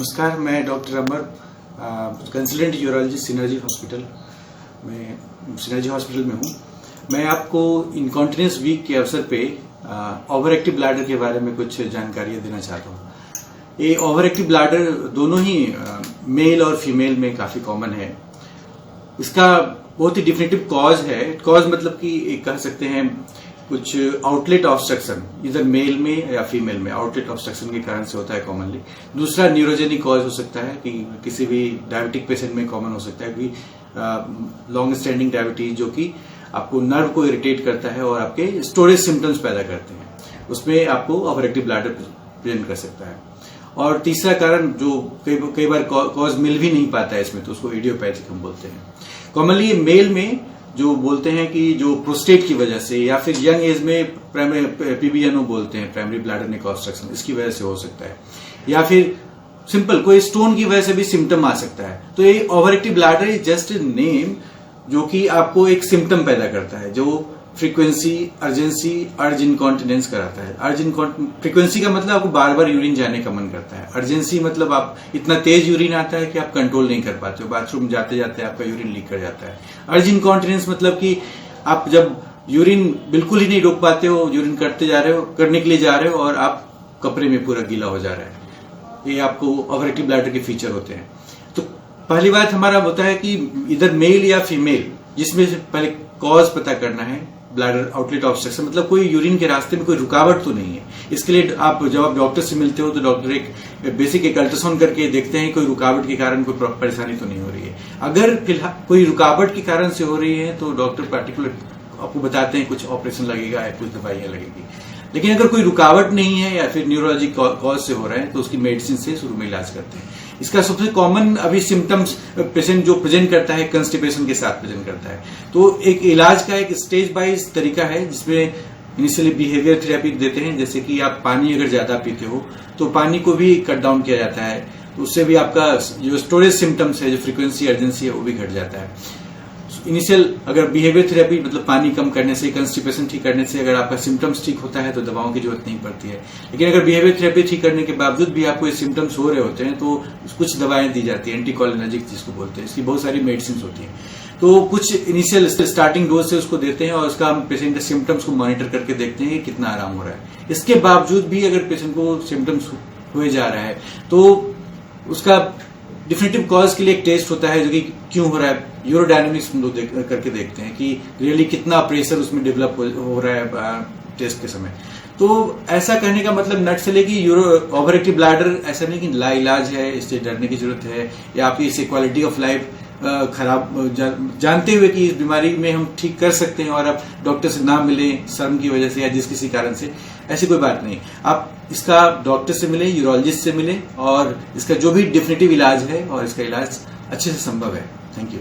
नमस्कार, मैं डॉक्टर अमर, consultant urologist synergy hospital में हूँ। मैं आपको इनकॉन्टिनेंस वीक के अवसर पे ओवर एक्टिव ब्लैडर के बारे में कुछ जानकारियाँ देना चाहता हूँ। ये ओवर एक्टिव ब्लैडर दोनों ही मेल और फीमेल में काफ़ी कॉमन है। इसका बहुत ही डिफिनेटिव कॉज है। कॉज मतलब कि एक कह सकते हैं कुछ आउटलेट ऑब्स्ट्रक्शन, इधर मेल में या फीमेल में आउटलेट ऑब्स्ट्रक्शन के कारण से होता है कॉमनली। दूसरा न्यूरोजेनिक कॉज हो सकता है कि किसी भी डायबिटिक पेशेंट में कॉमन हो सकता है कि लॉन्ग स्टैंडिंग डायबिटीज जो कि आपको नर्व को इरिटेट करता है और आपके स्टोरेज सिम्टम्स पैदा करते हैं, उसमें आपको ओवर एक्टिव ब्लैडर प्रेजेंट कर सकता है। और तीसरा कारण जो कई बार कॉज मिल भी नहीं पाता है इसमें, तो उसको इडियोपैथिक हम बोलते हैं। कॉमनली मेल में जो बोलते हैं कि जो प्रोस्टेट की वजह से या फिर यंग एज में प्राइमरी पीबीएनओ बोलते हैं, प्राइमरी ब्लैडर नेक ऑब्स्ट्रक्शन, इसकी वजह से हो सकता है, या फिर सिंपल कोई स्टोन की वजह से भी सिम्टम आ सकता है। तो ये over active bladder is just name जो कि आपको एक सिम्टम पैदा करता है, जो फ्रीक्वेंसी, अर्जेंसी, अर्ज इनकॉन्टिनेंस कराता है। फ्रीक्वेंसी का मतलब आपको बार बार यूरिन जाने का मन करता है। अर्जेंसी मतलब आप इतना तेज यूरिन आता है कि आप कंट्रोल नहीं कर पाते हो, बाथरूम जाते जाते आपका यूरिन लीक कर जाता है। अर्ज इनकॉन्टिनेंस मतलब कि आप जब यूरिन बिल्कुल ही नहीं रोक पाते हो, यूरिन करने के लिए जा रहे हो और आप कपड़े में पूरा गीला हो जा रहा है। ये आपको ओवर एक्टिव ब्लैडर के फीचर होते हैं। तो पहली बात हमारा होता है कि इधर मेल या फीमेल, जिसमें से पहले कॉज पता करना है। ब्लैडर आउटलेट ऑब्स्ट्रक्शन मतलब कोई यूरिन के रास्ते में कोई रुकावट तो नहीं है। इसके लिए आप जब आप डॉक्टर से मिलते हो तो डॉक्टर एक बेसिक अल्ट्रासाउंड करके देखते हैं कोई रुकावट के कारण कोई परेशानी तो नहीं हो रही है। अगर फिलहाल कोई रुकावट के कारण से हो रही है तो डॉक्टर पार्टिकुलर आपको बताते हैं कुछ ऑपरेशन लगेगा या कुछ दवाइयां लगेगी। लेकिन अगर कोई रुकावट नहीं है या फिर न्यूरोलॉजिक कॉज से हो रहा है तो उसकी मेडिसिन से शुरू में इलाज करते हैं। इसका सबसे कॉमन अभी सिम्टम्स पेशेंट जो प्रेजेंट करता है कंस्टिपेशन के साथ प्रेजेंट करता है। तो एक इलाज का एक स्टेज बाइज तरीका है जिसमें इनिशियली बिहेवियर थेरेपी देते हैं, जैसे कि आप पानी अगर ज्यादा पीते हो तो पानी को भी कट डाउन किया जाता है, तो उससे भी आपका जो स्टोरेज सिम्टम्स है, जो फ्रीक्वेंसी, अर्जेंसी है, वो भी घट जाता है। इनिशियल अगर बिहेवियर थेरेपी मतलब पानी कम करने से, कंस्टिपेशन ठीक करने से अगर आपका सिम्टम्स ठीक होता है तो दवाओं की जरूरत नहीं पड़ती है। लेकिन अगर बिहेवियर थेरेपी ठीक करने के बावजूद भी आपको ये सिम्टम्स हो रहे होते हैं तो कुछ दवाएं दी जाती है, एंटीकोलिनर्जिक जिसको बोलते हैं। इसकी बहुत सारी मेडिसिन होती है। तो कुछ इनिशियल स्टार्टिंग डोज से उसको देते हैं और उसका हम पेशेंट के सिम्टम्स को मॉनिटर करके देखते हैं कि कितना आराम हो रहा है। इसके बावजूद भी अगर पेशेंट को सिम्टम्स हुए जा रहा है तो उसका डिफिनेटिव कॉज के लिए एक टेस्ट होता है जो कि क्यों हो रहा है। यूरोडायनेमिक्स हम लोग करके देखते हैं कि रियली कितना प्रेशर उसमें डेवलप हो रहा है टेस्ट के समय। तो ऐसा कहने का मतलब नट से लेके ओवर एक्टिव ब्लैडर ऐसा नहीं कि लाइलाज है, इससे डरने की जरूरत है या आपकी इससे क्वालिटी ऑफ लाइफ खराब जानते हुए कि इस बीमारी में हम ठीक कर सकते हैं और आप डॉक्टर से ना मिले शर्म की वजह से या जिस किसी कारण से, ऐसी कोई बात नहीं। आप इसका डॉक्टर से मिले, यूरोलॉजिस्ट से मिले और इसका जो भी डेफिनेटिव इलाज है और इसका इलाज अच्छे से संभव है। Thank you.